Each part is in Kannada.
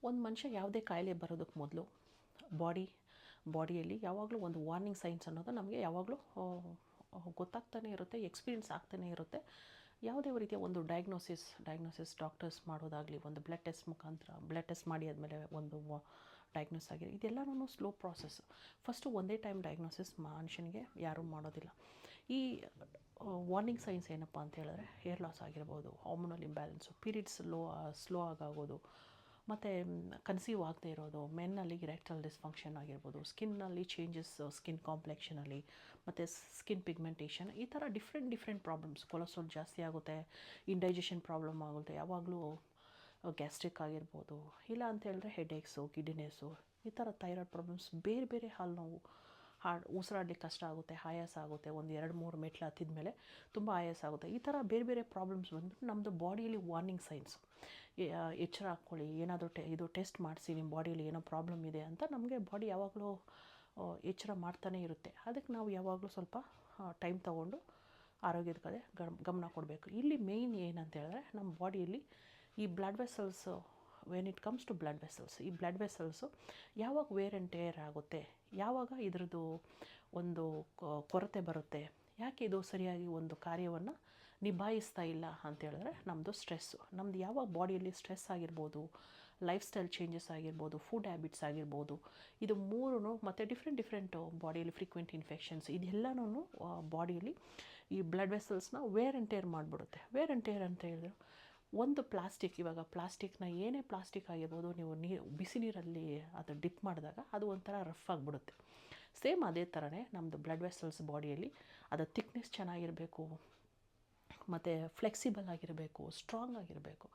ಒಂದು ಮನುಷ್ಯ ಯಾವುದೇ ಕಾಯಿಲೆ ಬರೋದಕ್ಕೆ ಮೊದಲು ಬಾಡಿಯಲ್ಲಿ ಯಾವಾಗಲೂ ಒಂದು ವಾರ್ನಿಂಗ್ ಸೈನ್ಸ್ ಅನ್ನೋದು ನಮಗೆ ಯಾವಾಗಲೂ ಗೊತ್ತಾಗ್ತಾನೆ ಇರುತ್ತೆ, ಎಕ್ಸ್ಪೀರಿಯೆನ್ಸ್ ಆಗ್ತಾನೆ ಇರುತ್ತೆ. ಯಾವುದೇ ರೀತಿಯ ಒಂದು ಡಯಾಗ್ನೋಸಿಸ್ ಡಾಕ್ಟರ್ಸ್ ಮಾಡೋದಾಗಲಿ, ಒಂದು ಬ್ಲಡ್ ಟೆಸ್ಟ್ ಮುಖಾಂತರ ಬ್ಲಡ್ ಟೆಸ್ಟ್ ಮಾಡಿ ಆದಮೇಲೆ ಒಂದು ಡಯಾಗ್ನೋಸ್ ಆಗಿದೆ, ಇದೆಲ್ಲನೂ ಸ್ಲೋ ಪ್ರಾಸೆಸ್. ಫಸ್ಟು ಒಂದೇ ಟೈಮ್ ಡಯಾಗ್ನೋಸಿಸ್ ಮನುಷ್ಯನಿಗೆ ಯಾರೂ ಮಾಡೋದಿಲ್ಲ. ಈ ವಾರ್ನಿಂಗ್ ಸೈನ್ಸ್ ಏನಪ್ಪ ಅಂತ ಹೇಳಿದ್ರೆ, ಹೇರ್ ಲಾಸ್ ಆಗಿರ್ಬೋದು, ಹಾರ್ಮೋನಲ್ ಇಂಬ್ಯಾಲೆನ್ಸು, ಪೀರಿಯಡ್ಸ್ ಸ್ಲೋ ಆಗೋದು, ಮತ್ತು ಕನ್ಸೀವ್ ಆಗದೆ ಇರೋದು, ಮೆನ್ನಲ್ಲಿ ಇರೆಕ್ಟೈಲ್ ಡಿಸ್ಫಂಕ್ಷನ್ ಆಗಿರ್ಬೋದು, ಸ್ಕಿನ್ನಲ್ಲಿ ಚೇಂಜಸ್, ಸ್ಕಿನ್ ಕಾಂಪ್ಲೆಕ್ಷನಲ್ಲಿ, ಮತ್ತು ಸ್ಕಿನ್ ಪಿಗ್ಮೆಂಟೇಷನ್, ಈ ಥರ ಡಿಫ್ರೆಂಟ್ ಪ್ರಾಬ್ಲಮ್ಸ್. ಕೊಲೆಸ್ಟ್ರಾಲ್ ಜಾಸ್ತಿ ಆಗುತ್ತೆ, ಇಂಡೈಜೆಷನ್ ಪ್ರಾಬ್ಲಮ್ ಆಗುತ್ತೆ, ಯಾವಾಗಲೂ ಗ್ಯಾಸ್ಟ್ರಿಕ್ ಆಗಿರ್ಬೋದು, ಇಲ್ಲ ಅಂತ ಹೇಳಿದ್ರೆ ಹೆಡೇಕ್ಸು, ಕಿಡ್ನಿಸು, ಈ ಥರ ಥೈರಾಯ್ಡ್ ಪ್ರಾಬ್ಲಮ್ಸ್, ಬೇರೆ ಹಾಲು ನೋವು, ಉಸಿರಾಡಲಿಕ್ಕೆ ಕಷ್ಟ ಆಗುತ್ತೆ, ಆಯಾಸ ಆಗುತ್ತೆ, ಒಂದು 2-3 ಮೆಟ್ಲು ಹತ್ತಿದ ಮೇಲೆ ತುಂಬ ಆಯಾಸ ಆಗುತ್ತೆ. ಈ ಥರ ಬೇರೆ ಪ್ರಾಬ್ಲಮ್ಸ್ ಬಂದ್ಬಿಟ್ಟು ನಮ್ಮದು ಬಾಡಿಯಲ್ಲಿ ವಾರ್ನಿಂಗ್ ಸೈನ್ಸ್. ಎಚ್ಚರ ಹಾಕ್ಕೊಳ್ಳಿ, ಏನಾದರೂ ಇದು ಟೆಸ್ಟ್ ಮಾಡಿಸಿ, ನಿಮ್ಮ ಬಾಡಿಯಲ್ಲಿ ಏನೋ ಪ್ರಾಬ್ಲಮ್ ಇದೆ ಅಂತ ನಮಗೆ ಬಾಡಿ ಯಾವಾಗಲೂ ಎಚ್ಚರ ಮಾಡ್ತಾನೆ ಇರುತ್ತೆ. ಅದಕ್ಕೆ ನಾವು ಯಾವಾಗಲೂ ಸ್ವಲ್ಪ ಟೈಮ್ ತೊಗೊಂಡು ಆರೋಗ್ಯದ ಕಡೆ ಗಮನ ಕೊಡಬೇಕು. ಇಲ್ಲಿ ಮೇಯ್ನ್ ಏನಂತ ಹೇಳಿದ್ರೆ, ನಮ್ಮ ಬಾಡಿಯಲ್ಲಿ ಈ blood vessels, when it comes to blood vessels, ಈ ಬ್ಲಡ್ ವೆಸಲ್ಸು ಯಾವಾಗ ವೇರ್ ಆ್ಯಂಡ್ ಟೇರ್ ಆಗುತ್ತೆ, ಯಾವಾಗ ಇದ್ರದ್ದು ಒಂದು ಕೊರತೆ ಬರುತ್ತೆ, ಯಾಕೆ ಇದು ಸರಿಯಾಗಿ ಒಂದು ಕಾರ್ಯವನ್ನು ನಿಭಾಯಿಸ್ತಾ ಇಲ್ಲ ಅಂತ ಹೇಳಿದ್ರೆ, ನಮ್ಮದು ಸ್ಟ್ರೆಸ್ಸು. ನಮ್ಮದು ಯಾವಾಗ ಬಾಡಿಯಲ್ಲಿ ಸ್ಟ್ರೆಸ್ ಆಗಿರ್ಬೋದು, ಲೈಫ್ ಸ್ಟೈಲ್ ಚೇಂಜಸ್ ಆಗಿರ್ಬೋದು, ಫುಡ್ ಹ್ಯಾಬಿಟ್ಸ್ ಆಗಿರ್ಬೋದು, ಇದು ಮೂರೂ, ಮತ್ತು ಡಿಫ್ರೆಂಟು ಬಾಡಿಯಲ್ಲಿ ಫ್ರೀಕ್ವೆಂಟ್ ಇನ್ಫೆಕ್ಷನ್ಸ್, ಇದೆಲ್ಲನೂ ಬಾಡಿಯಲ್ಲಿ ಈ ಬ್ಲಡ್ ವೆಸಲ್ಸ್ನ ವೇರ್ ಆ್ಯಂಡ್ ಟೇರ್ ಮಾಡಿಬಿಡುತ್ತೆ. ವೇರ್ ಆ್ಯಂಡ್ ಟೇರ್ ಅಂತ ಹೇಳಿದ್ರು, ಒಂದು ಇವಾಗ ಪ್ಲಾಸ್ಟಿಕ್ನ ಏನೇ ಪ್ಲಾಸ್ಟಿಕ್ ಆಗಿರ್ಬೋದು, ನೀವು ಬಿಸಿ ನೀರಲ್ಲಿ ಅದು ಡಿಪ್ ಮಾಡಿದಾಗ ಅದು ಒಂಥರ ರಫ್ ಆಗಿಬಿಡುತ್ತೆ. ಸೇಮ್ ಅದೇ ಥರನೇ ನಮ್ಮದು ಬ್ಲಡ್ ವೆಸಲ್ಸ್ ಬಾಡಿಯಲ್ಲಿ ಅದು ಥಿಕ್ನೆಸ್ ಚೆನ್ನಾಗಿರಬೇಕು, ಮತ್ತು ಫ್ಲೆಕ್ಸಿಬಲ್ ಆಗಿರಬೇಕು, ಸ್ಟ್ರಾಂಗ್ ಆಗಿರಬೇಕು.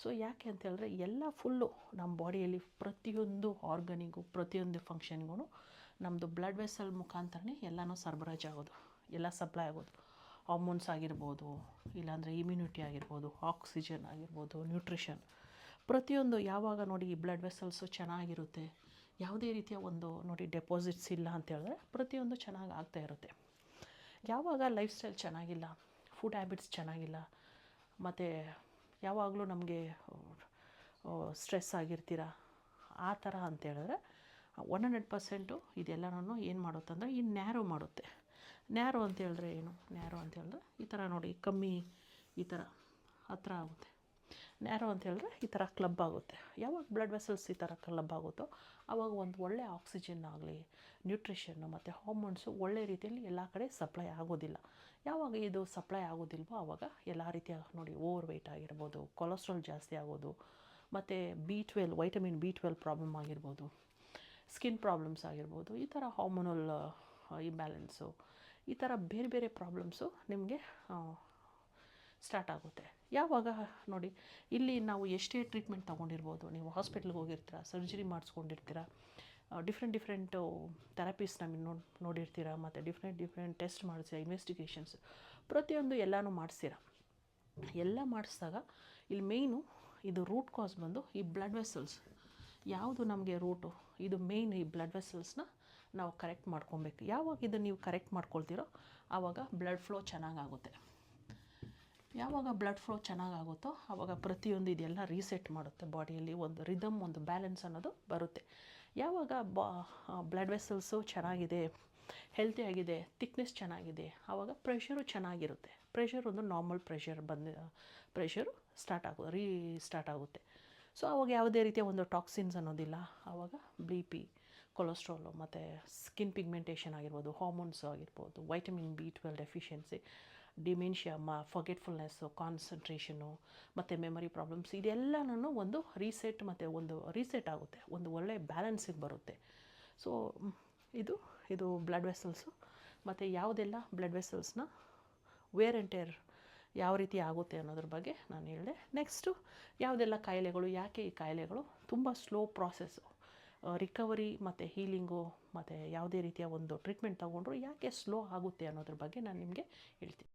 ಸೊ ಯಾಕೆ ಅಂತ ಹೇಳಿದ್ರೆ, ಎಲ್ಲ ಫುಲ್ಲು ನಮ್ಮ ಬಾಡಿಯಲ್ಲಿ ಪ್ರತಿಯೊಂದು ಆರ್ಗನಿಗೂ, ಪ್ರತಿಯೊಂದು ಫಂಕ್ಷನ್ಗೂ ನಮ್ಮದು ಬ್ಲಡ್ ವೆಸಲ್ ಮುಖಾಂತರನೇ ಎಲ್ಲನೂ ಸರಬರಾಜು ಆಗೋದು, ಎಲ್ಲ ಸಪ್ಲೈ ಆಗೋದು. ಹಾರ್ಮೋನ್ಸ್ ಆಗಿರ್ಬೋದು, ಇಲ್ಲಾಂದರೆ ಇಮ್ಯುನಿಟಿ ಆಗಿರ್ಬೋದು, ಆಕ್ಸಿಜನ್ ಆಗಿರ್ಬೋದು, ನ್ಯೂಟ್ರಿಷನ್, ಪ್ರತಿಯೊಂದು. ಯಾವಾಗ ನೋಡಿ ಈ ಬ್ಲಡ್ ವೆಸಲ್ಸು ಚೆನ್ನಾಗಿರುತ್ತೆ, ಯಾವುದೇ ರೀತಿಯ ಒಂದು ನೋಡಿ ಡೆಪಾಸಿಟ್ಸ್ ಇಲ್ಲ ಅಂತ ಹೇಳಿದ್ರೆ ಪ್ರತಿಯೊಂದು ಚೆನ್ನಾಗಿ ಆಗ್ತಾ ಇರುತ್ತೆ. ಯಾವಾಗ ಲೈಫ್ ಸ್ಟೈಲ್ ಚೆನ್ನಾಗಿಲ್ಲ, ಫುಡ್ ಹ್ಯಾಬಿಟ್ಸ್ ಚೆನ್ನಾಗಿಲ್ಲ, ಮತ್ತು ಯಾವಾಗಲೂ ನಮಗೆ ಸ್ಟ್ರೆಸ್ ಆಗಿರ್ತೀರ, ಆ ಥರ ಅಂತ ಹೇಳಿದ್ರೆ 100% ಇದೆಲ್ಲನೂ ಏನು ಮಾಡುತ್ತಂದರೆ ಈ ನ್ಯಾರೋ ಮಾಡುತ್ತೆ. ನ್ಯಾರೋ ಅಂತ ಹೇಳಿದ್ರೆ ಏನು? ನ್ಯಾರೋ ಅಂತ ಹೇಳಿದ್ರೆ ಈ ಥರ ನೋಡಿ, ಕಮ್ಮಿ ಈ ಥರ ಹತ್ರ ಆಗುತ್ತೆ. ನ್ಯಾರೋ ಅಂತ ಹೇಳಿದ್ರೆ ಈ ಥರ ಕ್ಲಬ್ ಆಗುತ್ತೆ. ಯಾವಾಗ ಬ್ಲಡ್ ವೆಸಲ್ಸ್ ಈ ಥರ ಕ್ಲಬ್ ಆಗುತ್ತೋ ಆವಾಗ ಒಂದು ಒಳ್ಳೆ ಆಕ್ಸಿಜನ್ ಆಗಲಿ, ನ್ಯೂಟ್ರಿಷನ್ನು ಮತ್ತು ಹಾರ್ಮೋನ್ಸು ಒಳ್ಳೆ ರೀತಿಯಲ್ಲಿ ಎಲ್ಲ ಕಡೆ ಸಪ್ಲೈ ಆಗೋದಿಲ್ಲ. ಯಾವಾಗ ಇದು ಸಪ್ಲೈ ಆಗೋದಿಲ್ವೋ ಆವಾಗ ಎಲ್ಲ ರೀತಿಯ ನೋಡಿ, ಓವರ್ ವೆಯ್ಟ್ ಆಗಿರ್ಬೋದು, ಕೊಲೆಸ್ಟ್ರಾಲ್ ಜಾಸ್ತಿ ಆಗೋದು, ಮತ್ತು ವೈಟಮಿನ್ B12 ಪ್ರಾಬ್ಲಮ್ ಆಗಿರ್ಬೋದು, ಸ್ಕಿನ್ ಪ್ರಾಬ್ಲಮ್ಸ್ ಆಗಿರ್ಬೋದು, ಈ ಥರ ಹಾರ್ಮೋನಲ್ ಇಂಬ್ಯಾಲೆನ್ಸು, ಈ ಥರ ಬೇರೆ ಪ್ರಾಬ್ಲಮ್ಸು ನಿಮಗೆ ಸ್ಟಾರ್ಟ್ ಆಗುತ್ತೆ. ಯಾವಾಗ ನೋಡಿ, ಇಲ್ಲಿ ನಾವು ಎಷ್ಟೇ ಟ್ರೀಟ್ಮೆಂಟ್ ತೊಗೊಂಡಿರ್ಬೋದು, ನೀವು ಹಾಸ್ಪಿಟ್ಲಿಗೆ ಹೋಗಿರ್ತೀರ, ಸರ್ಜರಿ ಮಾಡಿಸ್ಕೊಂಡಿರ್ತೀರ, ಡಿಫ್ರೆಂಟು ಥೆರಪೀಸ್ನ ನೋಡಿರ್ತೀರ, ಮತ್ತು ಡಿಫ್ರೆಂಟ್ ಟೆಸ್ಟ್ ಮಾಡಿಸಿ, ಇನ್ವೆಸ್ಟಿಗೇಷನ್ಸ್, ಪ್ರತಿಯೊಂದು ಎಲ್ಲನೂ ಮಾಡಿಸ್ತೀರ. ಎಲ್ಲ ಮಾಡಿಸಿದಾಗ ಇಲ್ಲಿ ಮೇಯ್ನು ಇದು ರೂಟ್ ಕಾಸ್ ಬಂದು ಈ ಬ್ಲಡ್ ವೆಸಲ್ಸ್. ಯಾವುದು ನಮಗೆ ರೂಟು, ಇದು ಮೇಯ್ನ್ ಈ ಬ್ಲಡ್ ವೆಸಲ್ಸ್ನ ನಾವು ಕರೆಕ್ಟ್ ಮಾಡ್ಕೊಬೇಕು. ಯಾವಾಗ ಇದನ್ನು ನೀವು ಕರೆಕ್ಟ್ ಮಾಡ್ಕೊಳ್ತೀರೋ ಆವಾಗ ಬ್ಲಡ್ ಫ್ಲೋ ಚೆನ್ನಾಗಾಗುತ್ತೆ. ಯಾವಾಗ ಬ್ಲಡ್ ಫ್ಲೋ ಚೆನ್ನಾಗಾಗುತ್ತೋ ಆವಾಗ ಪ್ರತಿಯೊಂದು ಇದೆಲ್ಲ ರೀಸೆಟ್ ಮಾಡುತ್ತೆ ಬಾಡಿಯಲ್ಲಿ, ಒಂದು ರಿದಮ್, ಒಂದು ಬ್ಯಾಲೆನ್ಸ್ ಅನ್ನೋದು ಬರುತ್ತೆ. ಯಾವಾಗ ಬ್ಲಡ್ ವೆಸಲ್ಸು ಚೆನ್ನಾಗಿದೆ, ಹೆಲ್ತಿ ಆಗಿದೆ, ಥಿಕ್ನೆಸ್ ಚೆನ್ನಾಗಿದೆ, ಆವಾಗ ಪ್ರೆಷರು ಚೆನ್ನಾಗಿರುತ್ತೆ. ಪ್ರೆಷರ್ ಒಂದು ನಾರ್ಮಲ್ ಪ್ರೆಷರು ರೀಸ್ಟಾರ್ಟ್ ಆಗುತ್ತೆ. ಸೊ ಆವಾಗ ಯಾವುದೇ ರೀತಿಯ ಒಂದು ಟಾಕ್ಸಿನ್ಸ್ ಅನ್ನೋದಿಲ್ಲ. ಆವಾಗ BP, ಕೊಲೆಸ್ಟ್ರಾಲು, ಮತ್ತು ಸ್ಕಿನ್ ಪಿಗ್ಮೆಂಟೇಷನ್ ಆಗಿರ್ಬೋದು, ಹಾರ್ಮೋನ್ಸ್ ಆಗಿರ್ಬೋದು, vitamin B12 deficiency, dementia, forgetfulness, concentration, ಮತ್ತು ಮೆಮೊರಿ ಪ್ರಾಬ್ಲಮ್ಸ್, ಇದೆಲ್ಲನೂ ಒಂದು ರೀಸೆಟ್ ಆಗುತ್ತೆ, ಒಂದು ಒಳ್ಳೆಯ ಬ್ಯಾಲೆನ್ಸಿಗೆ ಬರುತ್ತೆ. ಸೊ ಇದು ಬ್ಲಡ್ ವೆಸಲ್ಸು, ಮತ್ತು ಯಾವುದೆಲ್ಲ ಬ್ಲಡ್ ವೆಸಲ್ಸ್ನ ವೇರ್ ಆ್ಯಂಡ್ ಟೇರ್ ಯಾವ ರೀತಿ ಆಗುತ್ತೆ ಅನ್ನೋದ್ರ ಬಗ್ಗೆ ನಾನು ಹೇಳಿದೆ. ನೆಕ್ಸ್ಟು ಯಾವುದೆಲ್ಲ ಕಾಯಿಲೆಗಳು, ಯಾಕೆ ಈ ಕಾಯಿಲೆಗಳು ತುಂಬ ಸ್ಲೋ ಪ್ರಾಸೆಸ್ಸು, ರಿಕವರಿ ಮತ್ತು ಹೀಲಿಂಗು, ಮತ್ತು ಯಾವುದೇ ರೀತಿಯ ಒಂದು ಟ್ರೀಟ್ಮೆಂಟ್ ತೊಗೊಂಡ್ರು ಯಾಕೆ ಸ್ಲೋ ಆಗುತ್ತೆ ಅನ್ನೋದ್ರ ಬಗ್ಗೆ ನಾನು ನಿಮಗೆ ಹೇಳ್ತೀನಿ.